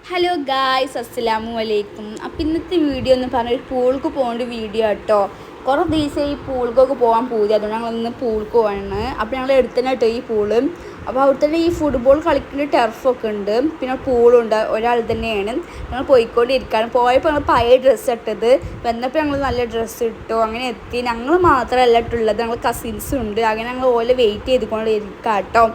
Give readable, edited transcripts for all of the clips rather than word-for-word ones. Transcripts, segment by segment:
Hello guys, അസ്സലാമു അലൈക്കും. അപ്പോൾ ഇന്നത്തെ വീഡിയോ എന്ന് പറഞ്ഞാൽ ഒരു പൂൾക്ക് പോകേണ്ട വീഡിയോ കേട്ടോ. കുറേ ദിവസം ഈ പൂൾക്കൊക്കെ പോകാൻ പൂതി, അതുകൊണ്ട് ഞങ്ങളിന്ന് പൂൾക്ക് പോവാണ്. അപ്പോൾ ഞങ്ങൾ എടുത്തന്നെ കേട്ടോ ഈ പൂള്. അപ്പോൾ അവിടെ തന്നെ ഈ ഫുട്ബോൾ കളിക്കുന്ന ടർഫൊക്കെ ഉണ്ട്, പിന്നെ പൂളുണ്ട്. ഒരാൾ തന്നെയാണ്. ഞങ്ങൾ പോയിക്കൊണ്ടിരിക്കുകയാണ്. പോയപ്പോൾ ഞങ്ങൾ പഴയ ഡ്രസ്സ് ഇട്ടത്, വന്നപ്പോൾ ഞങ്ങൾ നല്ല ഡ്രസ്സ് ഇട്ടു. അങ്ങനെ എത്തി. ഞങ്ങൾ മാത്രമല്ല ഇട്ടുള്ളത്, ഞങ്ങൾ കസിൻസും ഉണ്ട്. അങ്ങനെ ഞങ്ങൾ ഓലെ വെയിറ്റ് ചെയ്തുകൊണ്ട് ഇരിക്കാം കേട്ടോ.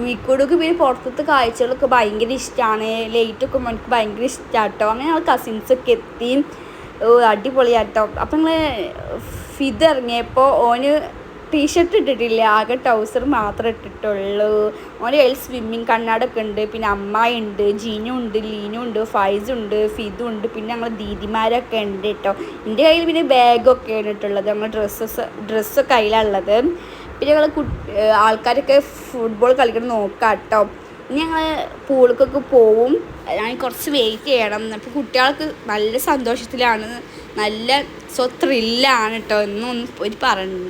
മിക്കൂടൊക്കെ പിന്നെ പുറത്തത്തെ കാഴ്ചകളൊക്കെ ഭയങ്കര ഇഷ്ടമാണ്. ലൈറ്റൊക്കെ എനിക്ക് ഭയങ്കര ഇഷ്ടമാണ് കേട്ടോ. അങ്ങനെ ഞങ്ങൾ കസിൻസൊക്കെ എത്തി. അടിപൊളിയാട്ടോ. അപ്പം ഞങ്ങൾ ഫിദ് ഇറങ്ങിയപ്പോൾ ഓന് ടീഷർട്ട് ഇട്ടിട്ടില്ല, ആകെ ട്രൗസർ മാത്രമേ ഇട്ടിട്ടുള്ളൂ. ഓൻ്റെ കയ്യിൽ സ്വിമ്മിങ് കണ്ണാടൊക്കെ ഉണ്ട്. പിന്നെ അമ്മായി ഉണ്ട്, ജീനു ഉണ്ട്, ലീനു ഉണ്ട്, ഫൈസുണ്ട്, ഫിദും ഉണ്ട്. പിന്നെ ഞങ്ങൾ ദീദിമാരൊക്കെ ഉണ്ട് കേട്ടോ. എൻ്റെ കയ്യിൽ പിന്നെ ബാഗൊക്കെയാണ് ഇട്ടുള്ളത്. ഞങ്ങൾ ഡ്രസ്സൊക്കെ അതിലുള്ളത്. പിന്നെ ഞങ്ങൾ ആൾക്കാരൊക്കെ ഫുട്ബോൾ കളിക്കണം നോക്കാം കേട്ടോ. ഇനി ഞങ്ങൾ പൂളിക്കൊക്കെ പോവും. ഞാൻ കുറച്ച് വെയിറ്റ് ചെയ്യണം. അപ്പോൾ കുട്ടികൾക്ക് നല്ല സന്തോഷത്തിലാണ്, നല്ല ത്രില്ലാണ് കേട്ടോ.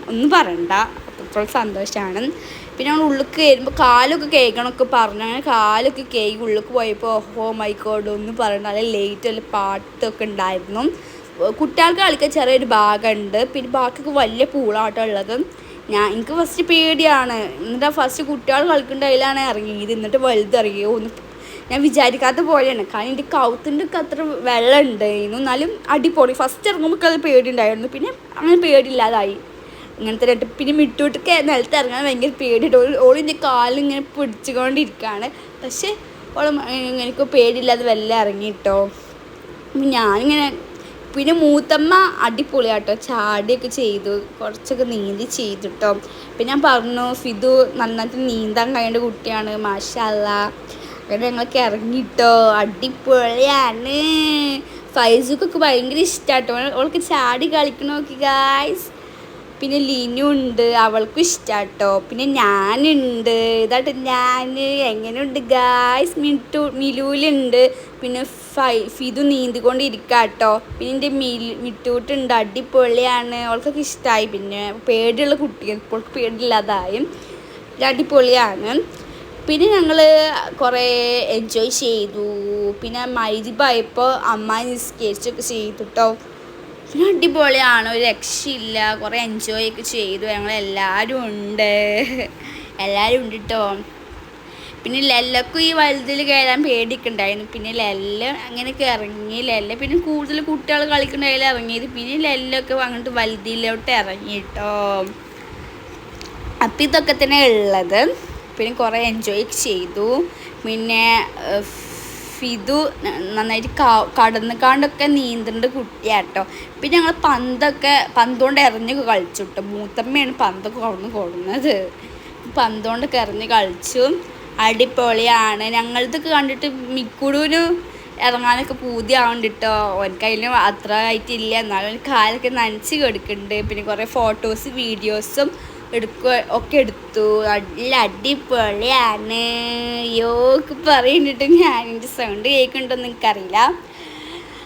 ഒന്നും പറയണ്ട, അത്രത്തോളം സന്തോഷമാണ്. പിന്നെ ഞങ്ങൾ ഉള്ളിലേക്ക് കയറുമ്പോൾ കാലൊക്കെ കേൾക്കണമൊക്കെ പറഞ്ഞു. അങ്ങനെ കാലൊക്കെ കേൾക്കി ഉള്ളിലേക്ക് പോയപ്പോൾ ഓ മൈ ഗോഡ്, ഒന്നും പറയണ്ട. നല്ല ലേറ്റ് നല്ല പാട്ടൊക്കെ ഉണ്ടായിരുന്നു. കുട്ടികൾക്ക് കളിക്കാൻ ചെറിയൊരു ഭാഗമുണ്ട്. പിന്നെ ബാക്കിയൊക്കെ വലിയ പൂളാട്ടോ ഉള്ളത്. എനിക്ക് ഫസ്റ്റ് പേടിയാണ്. എന്നിട്ട് ഫസ്റ്റ് കുട്ടികൾ കളിക്കേണ്ട അതിലാണ് ഇറങ്ങിയത്. എന്നിട്ട് വലുത് ഇറങ്ങിയോ ഒന്ന് ഞാൻ വിചാരിക്കാത്ത പോലെയാണ്. കാരണം എൻ്റെ കൗത്തിൻ്റെ ഒക്കെ അത്ര വെള്ളം ഉണ്ടായിരുന്നു. എന്നാലും അടിപൊളി. ഫസ്റ്റ് ഇറങ്ങുമ്പോൾ അത് പേടിയുണ്ടായിരുന്നു. പിന്നെ അങ്ങനെ പേടിയില്ലാതായി. ഇങ്ങനത്തെ രണ്ട് പിന്നെ മിട്ടൂട്ടൊക്കെ നിലത്ത് ഇറങ്ങാൻ ഭയങ്കര പേടിയിട്ട് ഓളിൻ്റെ കാലിങ്ങനെ പിടിച്ചുകൊണ്ടിരിക്കുകയാണ്. പക്ഷേ എനിക്ക് പേടിയില്ലാതെ വെള്ളം ഇറങ്ങിയിട്ടോ. ഞാനിങ്ങനെ പിന്നെ മൂത്തമ്മ അടിപൊളിയാട്ടോ, ചാടിയൊക്കെ ചെയ്തു, കുറച്ചൊക്കെ നീന്തി ചെയ്തു കേട്ടോ. പിന്നെ ഞാൻ പറഞ്ഞു ഫിദു നന്നായിട്ട് നീന്താൻ കഴിയേണ്ട കുട്ടിയാണ്, മാഷാ അല്ലാഹ്. അങ്ങനെ ഞങ്ങൾക്ക് ഇറങ്ങിട്ടോ. അടിപൊളിയാണ്. ഫൈസുക്കൊക്കെ ഭയങ്കര ഇഷ്ടമാട്ടോ. അവൾക്ക് ചാടി കളിക്കണമൊക്കെ ഗായ്സ്. പിന്നെ ലിനു ഉണ്ട്, അവൾക്കും ഇഷ്ടമാട്ടോ. പിന്നെ ഞാനുണ്ട്, ഇതാട്ടോ ഞാൻ. എങ്ങനെയുണ്ട് ഗായ്സ്? മിലൂലുണ്ട്. പിന്നെ ഫിദു നീന്തിക്കൊണ്ടിരിക്കുക കേട്ടോ. പിന്നെ എൻ്റെ മിട്ടൂട്ടുണ്ട്, അടിപൊളിയാണ്. അവൾക്കൊക്കെ ഇഷ്ടമായി. പിന്നെ പേടിയുള്ള കുട്ടികൾ ഇപ്പോൾ പേടിയില്ലാതായും. അടിപൊളിയാണ്. പിന്നെ ഞങ്ങൾ കുറേ എൻജോയ് ചെയ്തു. പിന്നെ മൈദിബായപ്പോൾ അമ്മായി നിസ്കരിച്ചൊക്കെ ചെയ്തു കേട്ടോ. പിന്നെ അടിപൊളിയാണ്, ഒരു രക്ഷയില്ല. കുറേ എൻജോയ് ഒക്കെ ചെയ്തു. ഞങ്ങളെല്ലാവരും ഉണ്ട് കേട്ടോ. പിന്നെ ലെല്ലക്കും ഈ വലുതിൽ കയറാൻ പേടിക്കുണ്ടായിരുന്നു. പിന്നെ ലെല്ല അങ്ങനെയൊക്കെ ഇറങ്ങി. പിന്നെ കൂടുതൽ കുട്ടികൾ കളിക്കണ്ടായാലും ഇറങ്ങിയത്. പിന്നെ ലെല്ലൊക്കെ അങ്ങോട്ട് വലുതിലോട്ട് ഇറങ്ങി കേട്ടോ. അപ്പം ഇതൊക്കെ തന്നെ ഉള്ളത്. പിന്നെ കുറേ എൻജോയ് ചെയ്തു. പിന്നെ ഫിദു നന്നായിട്ട് കടന്നുകാണ്ടൊക്കെ നീന്തേണ്ട കുട്ടിയാട്ടോ. പിന്നെ ഞങ്ങൾ പന്തുകൊണ്ട് എറിഞ്ഞൊക്കെ കളിച്ചു കേട്ടോ. മൂത്തമ്മയാണ് പന്തൊക്കെ കൊടുന്നത്. പന്തുകൊണ്ടൊക്കെ എറിഞ്ഞ് കളിച്ചു. അടിപൊളിയാണ്. ഞങ്ങളിതൊക്കെ കണ്ടിട്ട് മിക്കുടൂന് ഇറങ്ങാനൊക്കെ പൂതിയാവുന്നുണ്ട് കേട്ടോ. ഓനക്കതിലും അത്ര ആയിട്ടില്ല, എന്നാലും കാലൊക്കെ നനച്ച് കിടക്കുന്നുണ്ട്. പിന്നെ കുറേ ഫോട്ടോസ് വീഡിയോസും ഒക്കെ എടുത്തു. നല്ല അടിപൊളിയാണ്. യോക്ക് പറയുന്നിട്ട് ഞാനെൻ്റെ സൗണ്ട് കേൾക്കുന്നുണ്ടോയെന്ന് എനിക്കറിയില്ല.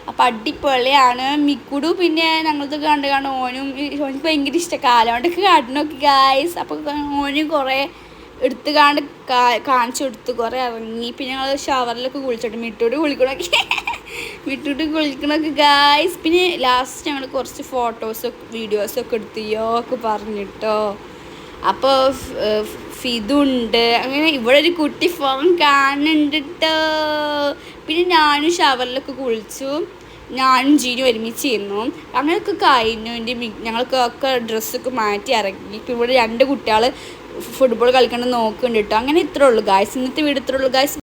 അപ്പം അടിപൊളിയാണ്. മിക്കുടു പിന്നെ ഞങ്ങളതൊക്കെ കണ്ട് ഓനിക്ക് ഭയങ്കര ഇഷ്ടം. കാലോണ്ടൊക്കെ കാട്ടണമൊക്കെ ഗായ്സ്. അപ്പം ഓനും കുറേ കാണിച്ചു കൊടുത്തു. കുറേ ഇറങ്ങി. പിന്നെ ഞങ്ങൾ ഷവറിലൊക്കെ കുളിച്ചിട്ട് മിട്ടൂട്ട് കുളിക്കണമൊക്കെ ഗായ്സ്. പിന്നെ ലാസ്റ്റ് ഞങ്ങൾ കുറച്ച് ഫോട്ടോസൊക്കെ വീഡിയോസൊക്കെ എടുത്തിയോക്കെ പറഞ്ഞിട്ടോ. അപ്പോൾ ഫിദുണ്ട്. അങ്ങനെ ഇവിടെ ഒരു കുട്ടി ഫോൺ കാണുന്നുണ്ട് കേട്ടോ. പിന്നെ ഞാനും ഷവറിലൊക്കെ കുളിച്ചു. ഞാനും ജീനും ഒരുമിച്ചിരുന്നു. അങ്ങനെയൊക്കെ കഴിഞ്ഞു. ഞങ്ങൾക്കൊക്കെ ഡ്രസ്സൊക്കെ മാറ്റി ഇറങ്ങി. ഇപ്പോൾ ഇവിടെ 2 കുട്ടികൾ ഫുട്ബോൾ കളിക്കണം നോക്കുന്നുണ്ട് കേട്ടോ. അങ്ങനെ ഇത്രേ ഉള്ളൂ ഗായ്സ്. ഇന്നത്തെ വീഡിയോ ഇത്രേ ഉള്ളൂ ഗായ്സ്.